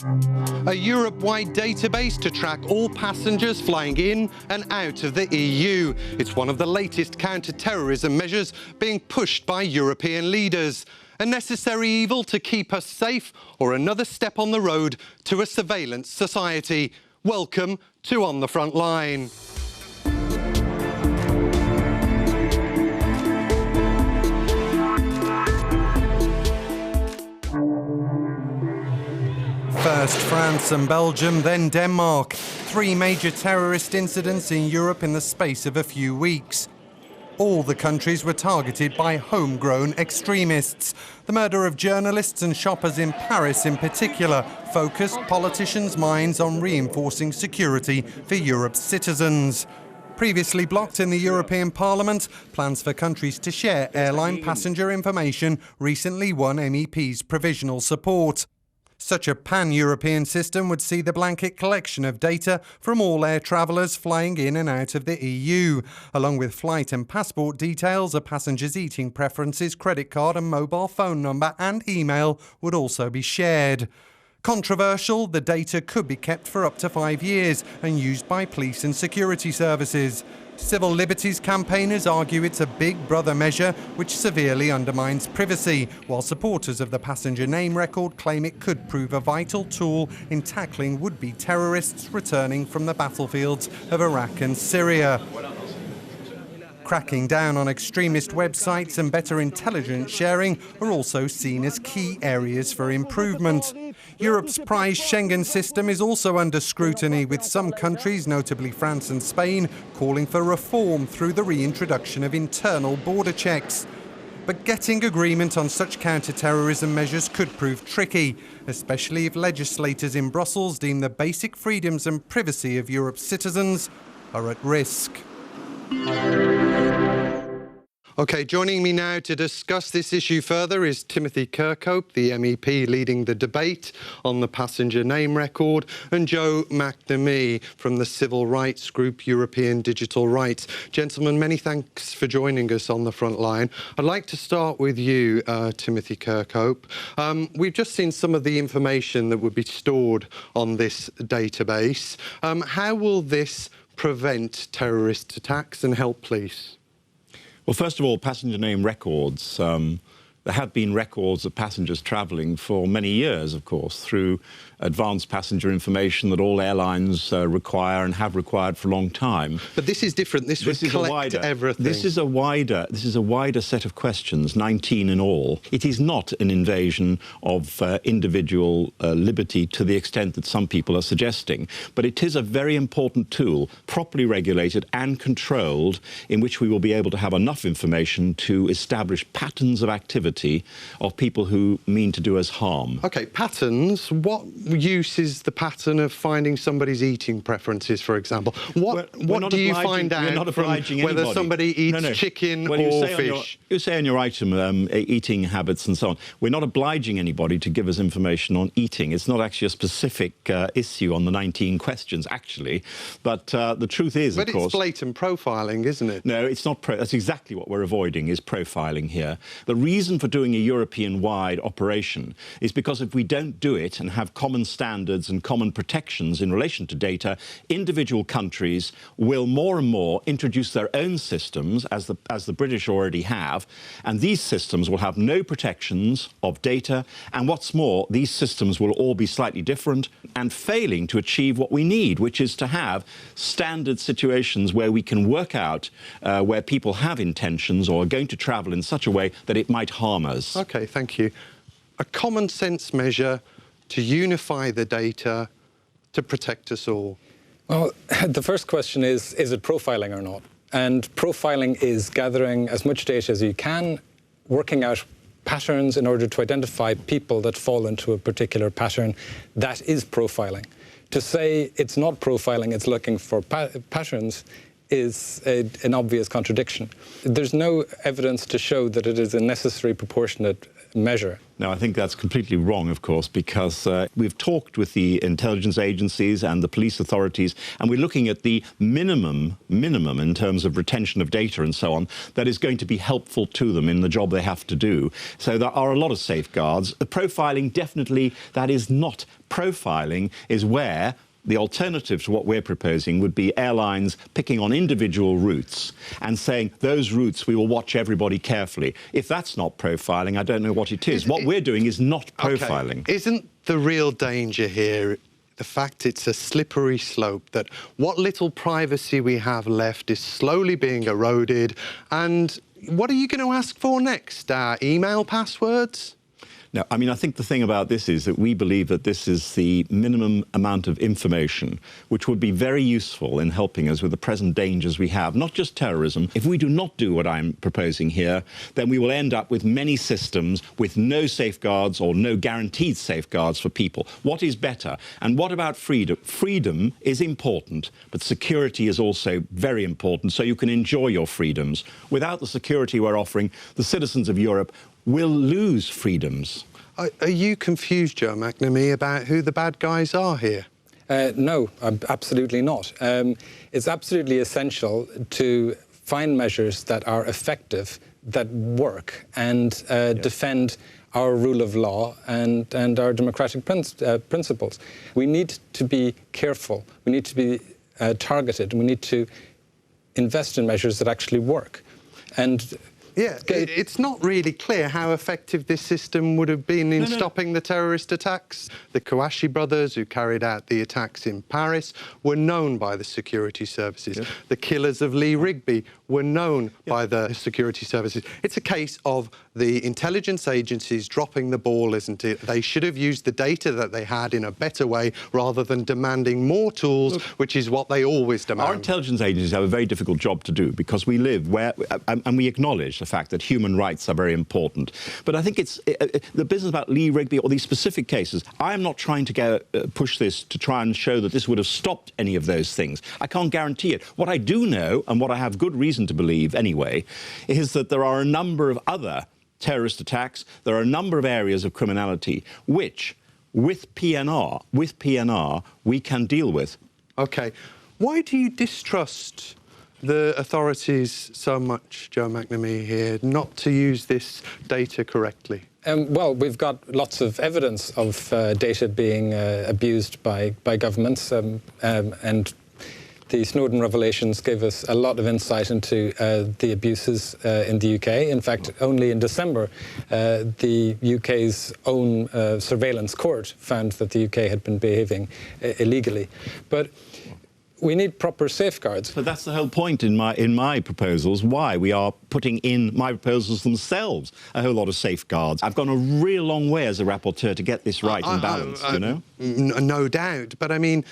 A Europe-wide database to track all passengers flying in and out of the EU. It's one of the latest counter-terrorism measures being pushed by European leaders. A necessary evil to keep us safe, or another step on the road to a surveillance society? Welcome to On the Front Line. First France and Belgium, then Denmark. 3 major terrorist incidents in Europe in the space of a few weeks. All the countries were targeted by homegrown extremists. The murder of journalists and shoppers in Paris in particular focused politicians' minds on reinforcing security for Europe's citizens. Previously blocked in the European Parliament, plans for countries to share airline passenger information recently won MEPs' provisional support. Such a pan-European system would see the blanket collection of data from all air travellers flying in and out of the EU, along with flight and passport details, a passenger's eating preferences, credit card and mobile phone number and email would also be shared. Controversial, the data could be kept for up to 5 years and used by police and security services. Civil liberties campaigners argue it's a Big Brother measure which severely undermines privacy, while supporters of the passenger name record claim it could prove a vital tool in tackling would-be terrorists returning from the battlefields of Iraq and Syria. Cracking down on extremist websites and better intelligence sharing are also seen as key areas for improvement. Europe's prized Schengen system is also under scrutiny, with some countries, notably France and Spain, calling for reform through the reintroduction of internal border checks. But getting agreement on such counter-terrorism measures could prove tricky, especially if legislators in Brussels deem the basic freedoms and privacy of Europe's citizens are at risk. OK, joining me now to discuss this issue further is Timothy Kirkhope, the MEP leading the debate on the passenger name record, and Joe McNamee from the civil rights group European Digital Rights. Gentlemen, many thanks for joining us on the front line. I'd like to start with you, Timothy Kirkhope. We've just seen some of the information that would be stored on this database. How will this prevent terrorist attacks and help police? Well, first of all, passenger name records. There have been records of passengers travelling for many years, of course, through advanced passenger information that all airlines require and have required for a long time. But this is different. This would collect everything. This is a wider set of questions, 19 in all. It is not an invasion of individual liberty to the extent that some people are suggesting, but it is a very important tool, properly regulated and controlled, in which we will be able to have enough information to establish patterns of activity of people who mean to do us harm. OK, patterns. What use is the pattern of finding somebody's eating preferences, for example? What do you find out from whether somebody eats chicken or fish? You say on your item eating habits and so on. We're not obliging anybody to give us information on eating. It's not actually a specific issue on the 19 questions, actually. But the truth is, of course... But it's blatant profiling, isn't it? No, it's not. That's exactly what we're avoiding, is profiling here. The reason for doing a European-wide operation is because if we don't do it and have common standards and common protections in relation to data, individual countries will more and more introduce their own systems, as the British already have, and these systems will have no protections of data, and what's more, these systems will all be slightly different and failing to achieve what we need, which is to have standard situations where we can work out where people have intentions or are going to travel in such a way that it might harm us. OK, thank you. A common sense measure to unify the data to protect us all? Well, the first question is it profiling or not? And profiling is gathering as much data as you can, working out patterns in order to identify people that fall into a particular pattern. That is profiling. To say it's not profiling, it's looking for patterns, is an obvious contradiction. There's no evidence to show that it is a necessary proportionate measure. No, I think that's completely wrong, of course, because we've talked with the intelligence agencies and the police authorities, and we're looking at the minimum in terms of retention of data and so on, that is going to be helpful to them in the job they have to do. So there are a lot of safeguards. The profiling, definitely, that is not. Profiling is where the alternative to what we're proposing would be airlines picking on individual routes and saying, those routes, we will watch everybody carefully. If that's not profiling, I don't know what it is. What we're doing is not profiling. Okay. Isn't the real danger here the fact it's a slippery slope, that what little privacy we have left is slowly being eroded? And what are you going to ask for next? Email passwords? No, I mean, I think the thing about this is that we believe that this is the minimum amount of information which would be very useful in helping us with the present dangers we have, not just terrorism. If we do not do what I'm proposing here, then we will end up with many systems with no safeguards or no guaranteed safeguards for people. What is better? And what about freedom? Freedom is important, but security is also very important, so you can enjoy your freedoms. Without the security we're offering, the citizens of Europe will lose freedoms. Are you confused, Joe McNamee, about who the bad guys are here? No, absolutely not. It's absolutely essential to find measures that are effective, that work, and defend our rule of law and our democratic principles. We need to be careful. We need to be targeted. We need to invest in measures that actually work. And yeah, it's not really clear how effective this system would have been in stopping the terrorist attacks. The Kouachi brothers, who carried out the attacks in Paris, were known by the security services. Yes. The killers of Lee Rigby were known by the security services. It's a case of the intelligence agencies dropping the ball, isn't it? They should have used the data that they had in a better way rather than demanding more tools, which is what they always demand. Our intelligence agencies have a very difficult job to do because we live where, and we acknowledge the fact that human rights are very important. But I think it's the business about Lee Rigby or these specific cases. I am not trying to push this to try and show that this would have stopped any of those things. I can't guarantee it. What I do know, and what I have good reason to believe anyway, is that there are a number of other terrorist attacks, there are a number of areas of criminality which, with PNR, we can deal with. OK. Why do you distrust the authorities so much, Joe McNamee, here, not to use this data correctly? Well, we've got lots of evidence of data being abused by governments, and the Snowden revelations gave us a lot of insight into the abuses in the UK. In fact, only in December, the UK's own surveillance court found that the UK had been behaving illegally. But we need proper safeguards. But that's the whole point in my proposals, why we are putting in my proposals themselves a whole lot of safeguards. I've gone a real long way as a rapporteur to get this right and balanced, you know? No doubt. But I mean,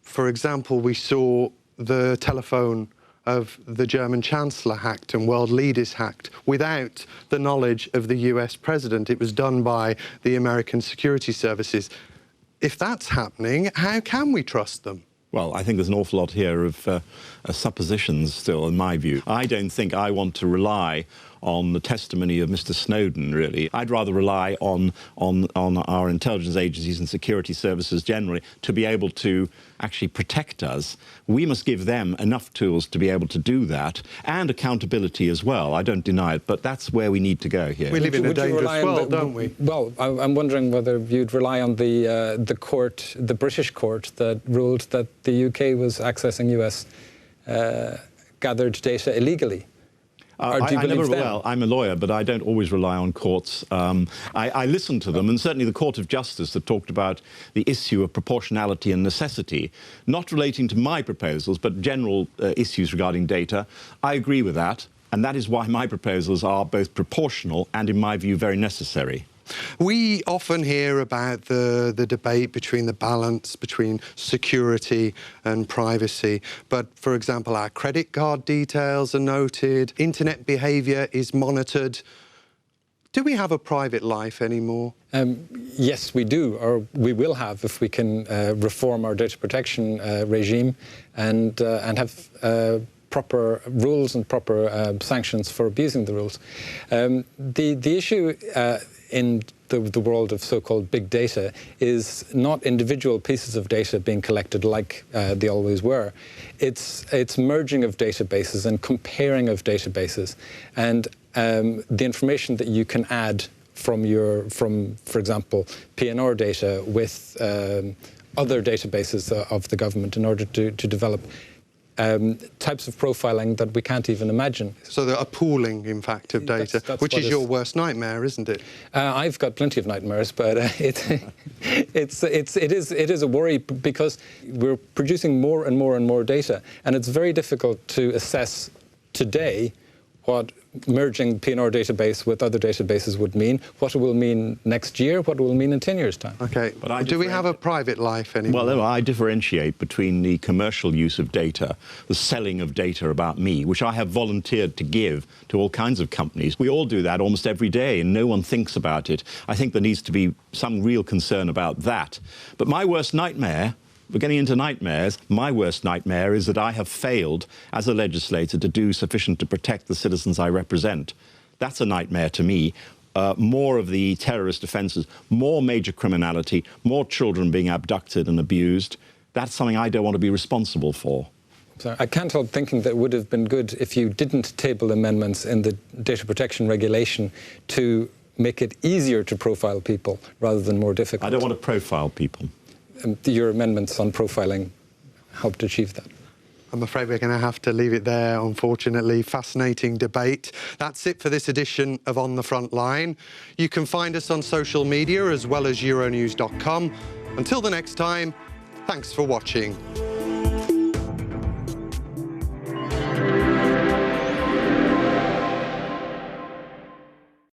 for example, we saw the telephone of the German Chancellor hacked and world leaders hacked without the knowledge of the US president. It was done by the American security services. If that's happening, how can we trust them? Well, I think there's an awful lot here of suppositions still, in my view. I don't think I want to rely on the testimony of Mr. Snowden, really. I'd rather rely on our intelligence agencies and security services generally to be able to actually protect us. We must give them enough tools to be able to do that, and accountability as well. I don't deny it, but that's where we need to go here. We live in a dangerous world, don't we? Well, I'm wondering whether you'd rely on the court, the British court, that ruled that the UK was accessing US gathered data illegally. Well, I'm a lawyer, but I don't always rely on courts. I listen to them, and certainly the Court of Justice that talked about the issue of proportionality and necessity, not relating to my proposals, but general issues regarding data. I agree with that, and that is why my proposals are both proportional and, in my view, very necessary. We often hear about the debate between the balance between security and privacy. But, for example, our credit card details are noted, internet behaviour is monitored. Do we have a private life anymore? Yes, we do, or we will have if we can reform our data protection regime and have proper rules and proper sanctions for abusing the rules. The issue in the world of so-called big data is not individual pieces of data being collected like they always were. It's merging of databases and comparing of databases, and the information that you can add from, for example, PNR data with other databases of the government in order to develop types of profiling that we can't even imagine. So they're a pooling, in fact, of data, which is your worst nightmare, isn't it? I've got plenty of nightmares, but it is a worry because we're producing more and more and more data, and it's very difficult to assess today what merging PNR database with other databases would mean, what it will mean next year, what it will mean in 10 years' time. OK, but do we have a private life anymore? Well, no, I differentiate between the commercial use of data, the selling of data about me, which I have volunteered to give to all kinds of companies. We all do that almost every day, and no one thinks about it. I think there needs to be some real concern about that. But my worst nightmare, we're getting into nightmares. My worst nightmare is that I have failed as a legislator to do sufficient to protect the citizens I represent. That's a nightmare to me. More of the terrorist offences, more major criminality, more children being abducted and abused. That's something I don't want to be responsible for. So I can't help thinking that it would have been good if you didn't table amendments in the data protection regulation to make it easier to profile people rather than more difficult. I don't want to profile people. Your amendments on profiling helped achieve that. I'm afraid we're going to have to leave it there, unfortunately. Fascinating debate. That's it for this edition of On the Front Line. You can find us on social media as well as Euronews.com. Until the next time, thanks for watching.